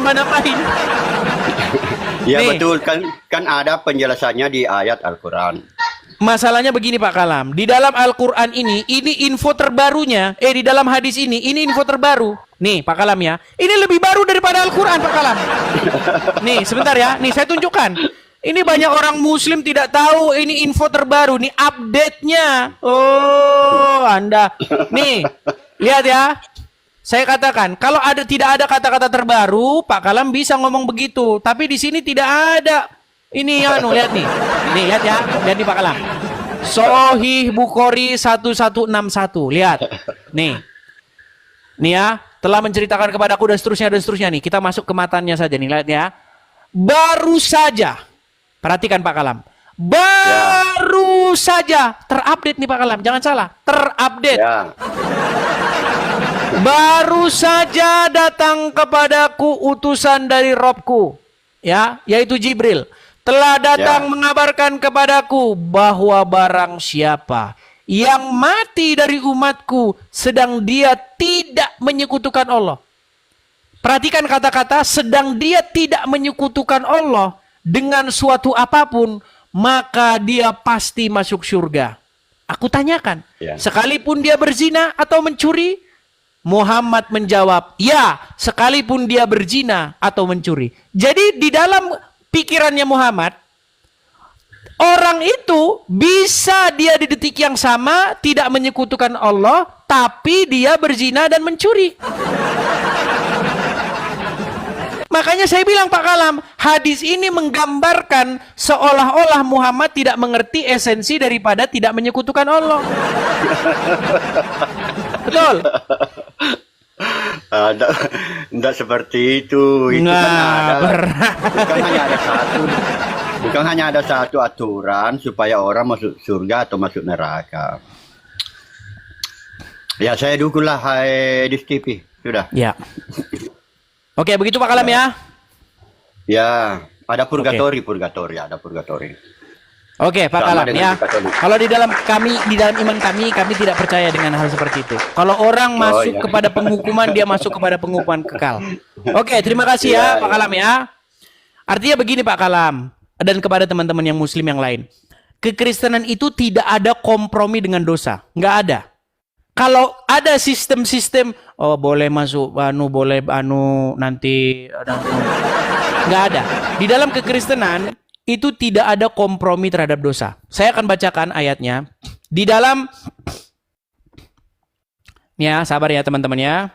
nambah-nambahin. Ya Nih. betul, kan ada penjelasannya di ayat Al-Quran. Masalahnya begini Pak Kalam, di dalam Al-Quran ini info terbarunya, di dalam hadis ini info terbaru. Nih Pak Kalam ya, ini lebih baru daripada Al-Quran Pak Kalam. Nih sebentar ya, nih saya tunjukkan. Ini banyak orang muslim tidak tahu ini info terbaru, nih update-nya. Oh Anda, nih lihat ya. Saya katakan, kalau tidak ada kata-kata terbaru, Pak Kalam bisa ngomong begitu. Tapi di sini tidak ada. Ini lihat nih. Nih, lihat ya. Lihat nih Pak Kalam. Sahih Bukhari 1161. Lihat. Nih. Nih ya, telah menceritakan kepadaku dan seterusnya nih. Kita masuk ke matanya saja nih, lihat ya. Baru saja. Perhatikan Pak Kalam. Baru saja terupdate nih Pak Kalam. Jangan salah, terupdate. Ya. Baru saja datang kepadaku utusan dari Robku, ya, yaitu Jibril, telah datang mengabarkan kepadaku bahwa barang siapa yang mati dari umatku sedang dia tidak menyekutukan Allah. Perhatikan kata-kata sedang dia tidak menyekutukan Allah dengan suatu apapun, maka dia pasti masuk surga. Aku tanyakan, sekalipun dia berzina atau mencuri? Muhammad menjawab, ya, sekalipun dia berzina atau mencuri. Jadi di dalam pikirannya Muhammad, orang itu bisa dia di detik yang sama tidak menyekutukan Allah, tapi dia berzina dan mencuri. Makanya saya bilang Pak Kalam, hadis ini menggambarkan seolah-olah Muhammad tidak mengerti esensi daripada tidak menyekutukan Allah. Betul? Enggak seperti itu. Itu kan ada. Bukan hanya ada satu aturan supaya orang masuk surga atau masuk neraka. Ya saya dukunglah di TV. Sudah. Ya. Oke, begitu Pak Kalam ya. Ya, ada purgatori, ada purgatori. Oke, Pak Kalam ya. Kalau di dalam iman kami tidak percaya dengan hal seperti itu. Kalau orang masuk kepada penghukuman, dia masuk kepada penghukuman kekal. Oke, terima kasih ya Pak Kalam ya. Artinya begini Pak Kalam, dan kepada teman-teman yang muslim yang lain. Kekristenan itu tidak ada kompromi dengan dosa. Nggak ada. Kalau ada sistem-sistem, boleh masuk, boleh nanti, nggak ada. Di dalam kekristenan, itu tidak ada kompromi terhadap dosa. Saya akan bacakan ayatnya. Di dalam, ya sabar ya teman-teman ya.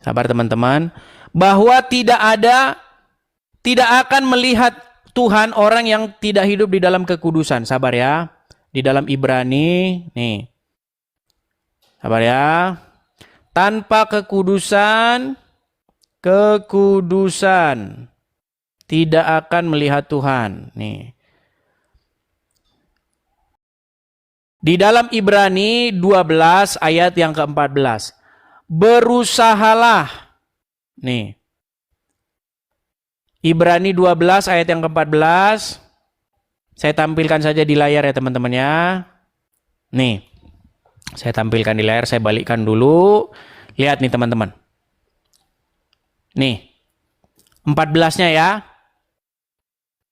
Sabar teman-teman. Bahwa tidak akan melihat Tuhan orang yang tidak hidup di dalam kekudusan. Sabar ya. Di dalam Ibrani, nih. Sabar ya. Tanpa kekudusan tidak akan melihat Tuhan. Nih. Di dalam Ibrani 12 ayat yang ke-14. Berusahalah. Nih. Ibrani 12 ayat yang ke-14. Saya tampilkan saja di layar ya teman-teman ya. Nih. Saya tampilkan di layar, saya balikkan dulu. Lihat nih teman-teman. Nih. 14-nya ya.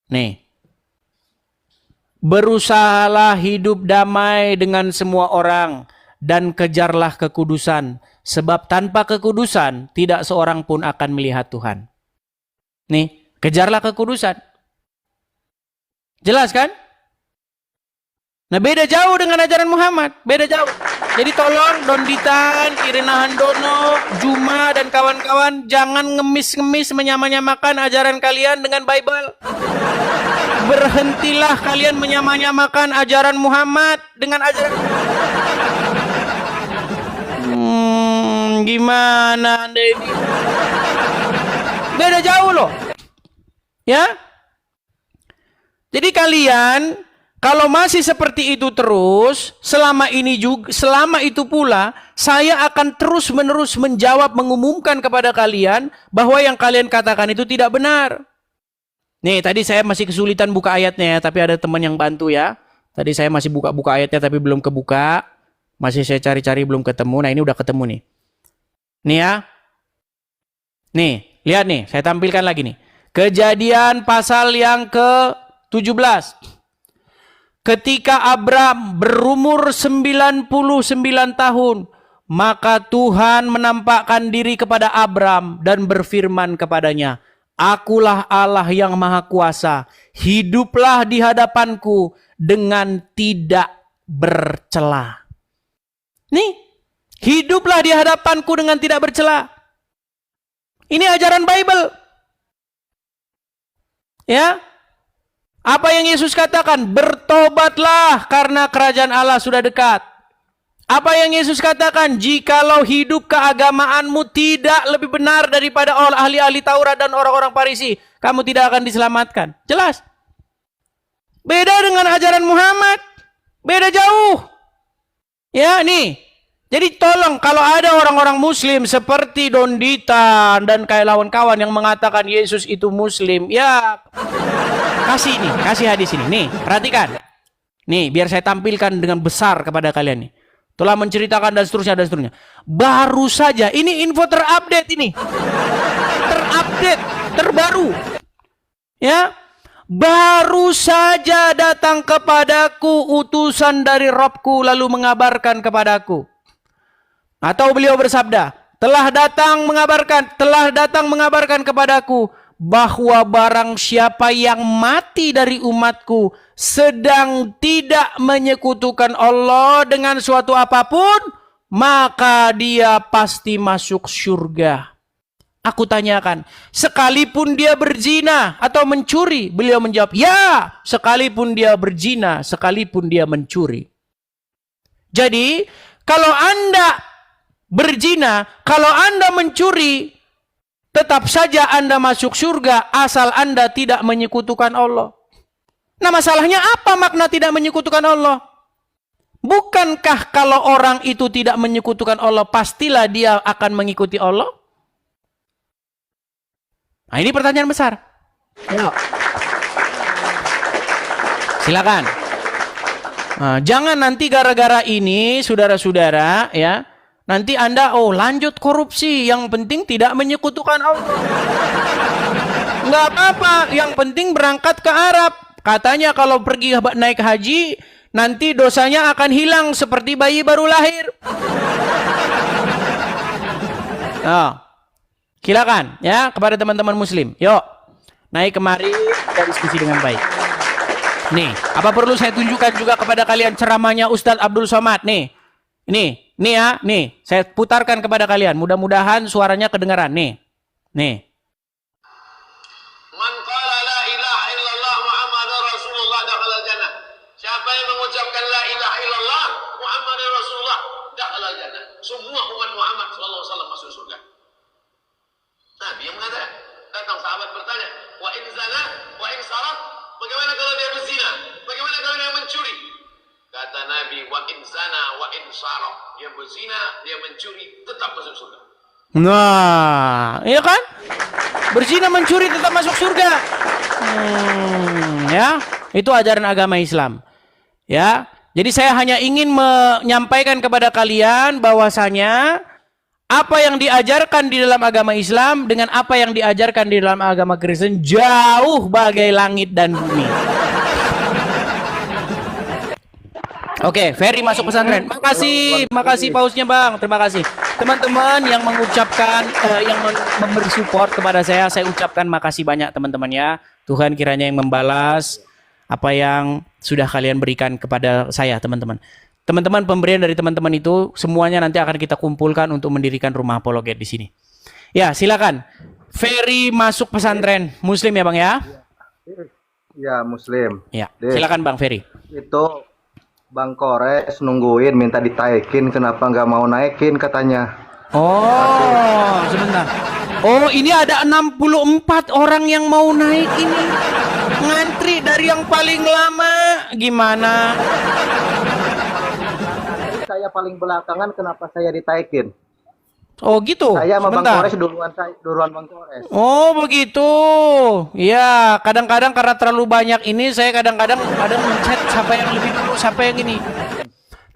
Nih. Berusahalah hidup damai dengan semua orang dan kejarlah kekudusan, sebab tanpa kekudusan tidak seorang pun akan melihat Tuhan. Nih, kejarlah kekudusan. Jelas kan? Nah, beda jauh dengan ajaran Muhammad, beda jauh. Jadi tolong Donditan, Irina Handono, Juma dan kawan-kawan jangan ngemis-ngemis menyamanyamakan ajaran kalian dengan Bible. Berhentilah kalian menyamanyamakan ajaran Muhammad dengan ajaran gimana Anda ini? Beda jauh loh. Ya? Jadi kalian kalau masih seperti itu terus, selama itu pula saya akan terus-menerus menjawab, mengumumkan kepada kalian bahwa yang kalian katakan itu tidak benar. Nih, tadi saya masih kesulitan buka ayatnya, tapi ada teman yang bantu ya. Tadi saya masih buka ayatnya tapi belum kebuka. Masih saya cari-cari belum ketemu. Nah, ini udah ketemu nih. Nih ya. Nih, lihat nih, saya tampilkan lagi nih. Kejadian pasal yang ke-17. Ketika Abram berumur 99 tahun, maka Tuhan menampakkan diri kepada Abram dan berfirman kepadanya, Akulah Allah yang Maha Kuasa, hiduplah di hadapanku dengan tidak bercela. Nih, hiduplah di hadapanku dengan tidak bercela. Ini ajaran Bible. Ya. Apa yang Yesus katakan? Bertobatlah karena kerajaan Allah sudah dekat. Apa yang Yesus katakan? Jikalau hidup keagamaanmu tidak lebih benar daripada ahli-ahli Taurat dan orang-orang Farisi, kamu tidak akan diselamatkan. Jelas. Beda dengan ajaran Muhammad. Beda jauh. Ya, nih. Jadi tolong kalau ada orang-orang muslim seperti Don Dita dan kawan-kawan yang mengatakan Yesus itu muslim, ya kasih hadis ini. Nih, perhatikan. Nih, biar saya tampilkan dengan besar kepada kalian nih. Telah menceritakan dan seterusnya. Baru saja, ini info terupdate ini. Terupdate, terbaru. Ya. Baru saja datang kepadaku utusan dari Robku lalu mengabarkan kepadaku. Atau beliau bersabda, telah datang mengabarkan kepadaku bahwa barang siapa yang mati dari umatku sedang tidak menyekutukan Allah dengan suatu apapun, maka dia pasti masuk surga. Aku tanyakan, sekalipun dia berzina atau mencuri? Beliau menjawab, ya, sekalipun dia berzina, sekalipun dia mencuri. Jadi, kalau Anda berzina, kalau Anda mencuri, tetap saja Anda masuk surga asal Anda tidak menyekutukan Allah. Nah, masalahnya apa makna tidak menyekutukan Allah? Bukankah kalau orang itu tidak menyekutukan Allah, pastilah dia akan mengikuti Allah? Nah, ini pertanyaan besar. Silakan. Nah, jangan nanti gara-gara ini, saudara-saudara, ya, nanti Anda, lanjut korupsi, yang penting tidak menyekutukan Allah. Nggak apa-apa, yang penting berangkat ke Arab. Katanya kalau pergi naik haji, nanti dosanya akan hilang seperti bayi baru lahir. Silakan ya kepada teman-teman muslim. Yuk, naik kemari kita diskusi dengan baik. Nih, apa perlu saya tunjukkan juga kepada kalian ceramahnya Ustadz Abdul Somad? Nih, saya putarkan kepada kalian. Mudah-mudahan suaranya kedengaran. Nih. Man qala la ilaha illallah Muhammadur Rasulullah dakhala jannah. Siapa yang mengucapkan la ilaha illallah Muhammadur Rasulullah dakhala jannah. Semua umat Muhammad sallallahu alaihi wasallam masuk surga. Nabi yang mengatakan, datang sahabat bertanya, wa in zana wa in sarat, bagaimana kalau dia berzina? Bagaimana kalau dia mencuri? Kata Nabi, wa in zana wa in sarat, dia berzina, dia mencuri, tetap masuk surga. Nah, iya kan? Berzina mencuri tetap masuk surga. Ya, itu ajaran agama Islam. Ya, jadi saya hanya ingin menyampaikan kepada kalian bahwasanya apa yang diajarkan di dalam agama Islam dengan apa yang diajarkan di dalam agama Kristen jauh bagai langit dan bumi. Oke, Ferry masuk pesantren. Makasih pausnya Bang. Terima kasih. Teman-teman yang mengucapkan yang memberi support kepada saya ucapkan makasih banyak teman-teman ya. Tuhan kiranya yang membalas apa yang sudah kalian berikan kepada saya, teman-teman. Teman-teman, pemberian dari teman-teman itu semuanya nanti akan kita kumpulkan untuk mendirikan rumah apologet di sini. Ya, silakan. Ferry masuk pesantren Muslim ya, Bang ya? Ya, Muslim. Ya, silakan Bang Ferry. Itu Bang Kores nungguin minta ditaikin, kenapa nggak mau naikin katanya. Oh, sebentar. Oh, ini ada 64 orang yang mau naik ini. Ngantri dari yang paling lama. Gimana? Saya paling belakangan, kenapa saya ditaikin? Oh gitu. Saya sama Bang Sebentar. Kores duluan Bang Kores. Oh begitu. Ya, kadang-kadang karena terlalu banyak ini saya kadang-kadang mencet siapa yang lebih dulu, siapa yang ini.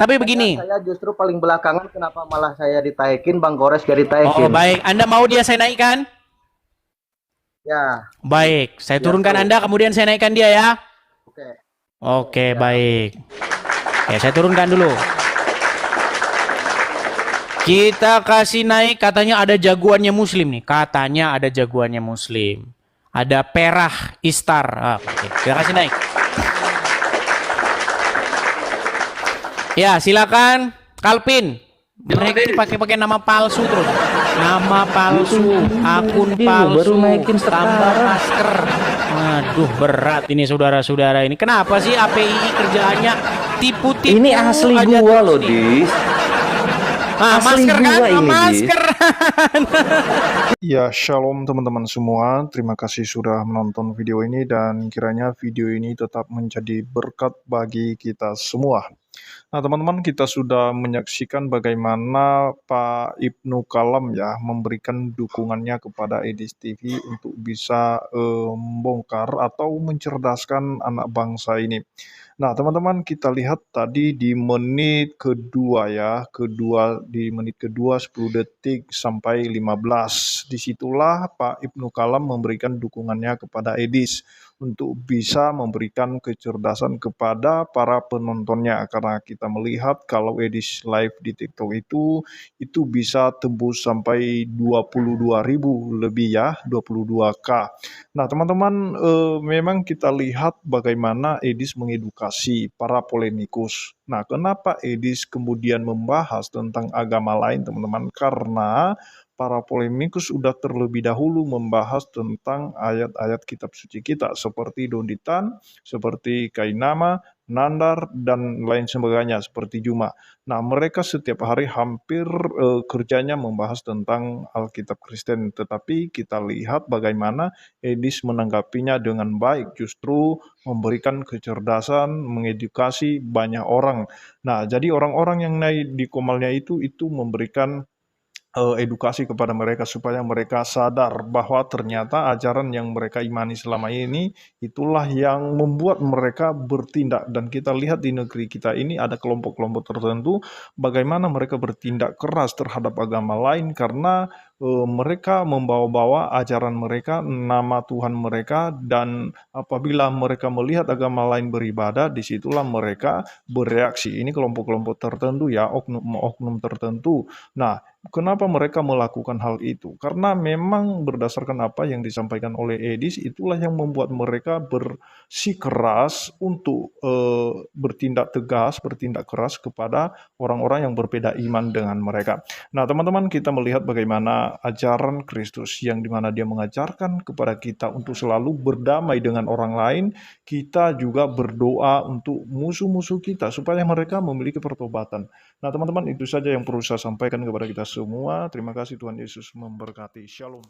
Tapi begini. Saya justru paling belakangan, kenapa malah saya ditaikin, Bang Kores gak ditaikin? Oh baik. Anda mau dia saya naikkan? Ya, Baik, saya ya turunkan bro. Anda, kemudian saya naikkan dia ya. Oke. Oke, Ya. baik. Oke, saya turunkan dulu. Kita kasih naik, katanya ada jagoannya Muslim nih. Katanya ada jagoannya Muslim. Ada Perah Istar. Oke, kita kasih naik. Ya, silakan Kalpin. Mereka ini pakai nama palsu terus. Nama palsu, akun palsu, tambah masker. Aduh, berat ini saudara-saudara ini. Kenapa sih API kerjaannya tipu-tipu? Ini asli aja gua terus loh, nih? Dis. Asli Masker kan? gua ini, Dis. Masker. Ya, shalom teman-teman semua. Terima kasih sudah menonton video ini dan kiranya video ini tetap menjadi berkat bagi kita semua. Nah, teman-teman, kita sudah menyaksikan bagaimana Pak Ibnu Kalam ya memberikan dukungannya kepada Edis TV untuk bisa membongkar atau mencerdaskan anak bangsa ini. Nah, teman-teman, kita lihat tadi di menit kedua ya, di menit kedua 10 detik sampai 15. Disitulah Pak Ibnu Kalam memberikan dukungannya kepada Edis untuk bisa memberikan kecerdasan kepada para penontonnya. Karena kita melihat kalau Edis live di TikTok itu bisa tembus sampai 22.000 lebih ya, 22K. Nah, teman-teman, memang kita lihat bagaimana Edis mengedukasi para polemikus. Nah, kenapa Edis kemudian membahas tentang agama lain, teman-teman? Karena para polemikus sudah terlebih dahulu membahas tentang ayat-ayat kitab suci kita, seperti Donditan, seperti Kainama, Nandar, dan lain sebagainya, seperti Juma. Nah, mereka setiap hari hampir kerjanya membahas tentang Alkitab Kristen, tetapi kita lihat bagaimana Edis menanggapinya dengan baik, justru memberikan kecerdasan, mengedukasi banyak orang. Nah, jadi orang-orang yang naik di komalnya itu memberikan edukasi kepada mereka supaya mereka sadar bahwa ternyata ajaran yang mereka imani selama ini itulah yang membuat mereka bertindak. Dan kita lihat di negeri kita ini ada kelompok-kelompok tertentu bagaimana mereka bertindak keras terhadap agama lain karena mereka membawa-bawa ajaran mereka, nama Tuhan mereka, dan apabila mereka melihat agama lain beribadah, disitulah mereka bereaksi. Ini kelompok-kelompok tertentu ya, oknum-oknum tertentu. Nah, kenapa mereka melakukan hal itu? Karena memang berdasarkan apa yang disampaikan oleh Edis, itulah yang membuat mereka bersikeras untuk bertindak tegas, bertindak keras kepada orang-orang yang berbeda iman dengan mereka. Nah, teman-teman, kita melihat bagaimana ajaran Kristus yang dimana dia mengajarkan kepada kita untuk selalu berdamai dengan orang lain. Kita juga berdoa untuk musuh-musuh kita supaya mereka memiliki pertobatan. Nah, teman-teman, itu saja yang perlu saya sampaikan kepada kita semua. Terima kasih, Tuhan Yesus memberkati. Shalom.